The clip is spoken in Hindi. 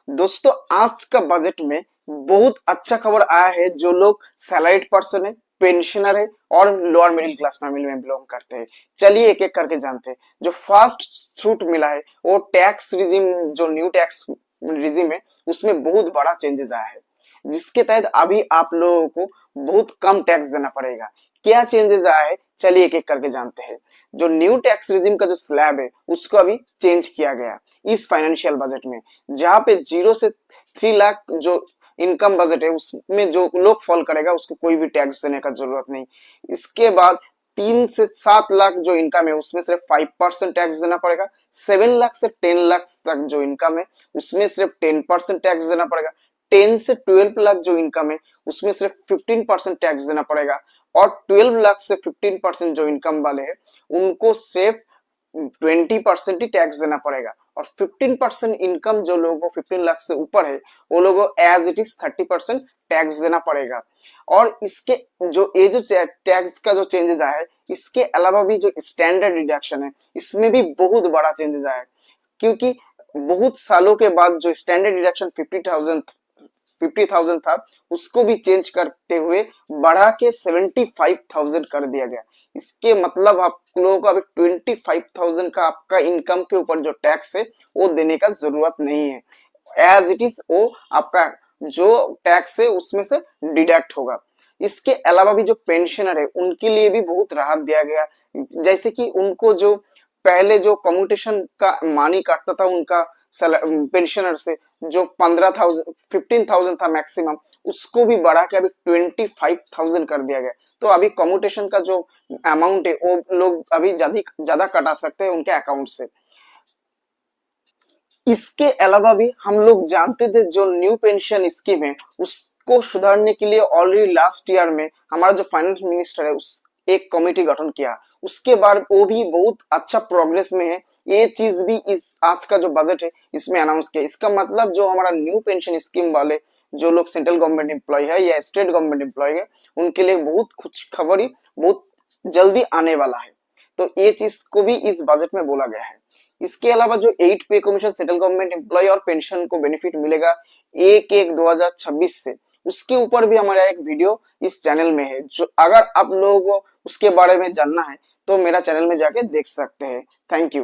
दोस्तों आज का बजट में बहुत अच्छा खबर आया है। जो लोग सैलरीड पर्सन है, पेंशनर है और लोअर मिडिल क्लास फैमिली में बिलोंग करते हैं, चलिए एक एक करके जानते हैं। जो फर्स्ट छूट मिला है वो टैक्स रिजिम, जो न्यू टैक्स रिजिम है उसमें बहुत बड़ा चेंजेस आया है, जिसके तहत अभी आप लोगों को बहुत कम टैक्स देना पड़ेगा। क्या चेंजेस आया है चलिए एक एक करके जानते हैं। जो न्यू टैक्स रिजिम का जो स्लैब है उसको अभी चेंज किया गया इस फाइनेंशियल बजट में, जहां पे 0 से 3 लाख जो इनकम बजट है उसमें जो लोग फॉल करेगा उसको कोई भी टैक्स देने का जरूरत नहीं। इसके बाद 3 से 7 लाख जो इनकम है उसमें सिर्फ 5% टैक्स देना पड़ेगा। 7 लाख से 10 लाख तक जो इनकम है उसमें सिर्फ 10% टैक्स देना पड़ेगा। 10 से 12 लाख जो इनकम है उसमें सिर्फ 15% टैक्स देना पड़ेगा। और 12 लाख से 15% जो इनकम वाले हैं उनको सिर्फ 20% ही टैक्स देना पड़ेगा। और 15% इनकम जो लोगों को 15 लाख से ऊपर है वो लोगों को एज इट इज 30% टैक्स देना पड़ेगा। और इसके जो ये जो टैक्स का जो चेंजेस आया है, इसके अलावा भी जो स्टैंडर्ड डिडक्शन है इसमें भी बहुत बड़ा चेंजेस आया है। क्योंकि बहुत सालों के बाद जो स्टैंडर्ड डिडक्शन 50,000 था उसको भी चेंज करते हुए बढ़ा के 75,000 कर दिया गया। इसके मतलब आप लोगों को अभी 25,000 का आपका इनकम के ऊपर जो टैक्स है वो देने का जरूरत नहीं है। एज इट इज वो आपका जो टैक्स है उसमें से डिडक्ट होगा। इसके अलावा भी जो पेंशनर है उनके लिए भी बहुत राहत दिया गया। जैसे कि उनको जो पहले जो कम्यूटेशन का मानी काटता था उनका पेंशनर से, जो 15,000 15,000 था मैक्सिमम, उसको भी बढ़ा के अभी 25,000 कर दिया गया। तो अभी कम्यूटेशन का जो अमाउंट है वो लोग अभी ज्यादा कटा सकते हैं उनके अकाउंट से। इसके अलावा भी हम लोग जानते थे जो न्यू पेंशन स्कीम है उसको सुधारने के लिए ऑलरेडी लास्ट ईयर में हमारा जो फाइनेंस मिनिस्टर है उस एक कमेटी गठन किया। उसके बाद वो भी बहुत अच्छा प्रोग्रेस में है। ये चीज भी इस आज का जो बजट है इसमें अनाउंस किया। इसका मतलब जो हमारा न्यू पेंशन स्कीम वाले जो लोग सेंट्रल गवर्नमेंट एम्प्लॉय है या स्टेट गवर्नमेंट एम्प्लॉय है उनके लिए बहुत कुछ खबर ही बहुत जल्दी आने वाला है। तो ये चीज को भी इस बजट में बोला गया है। इसके अलावा जो 8 पे कमीशन सेंट्रल गवर्नमेंट एम्प्लॉय और पेंशन को बेनिफिट मिलेगा 1/1/2026 से, उसके ऊपर भी हमारा एक वीडियो इस चैनल में है। जो अगर आप लोगों को उसके बारे में जानना है तो मेरा चैनल में जाके देख सकते हैं। Thank you.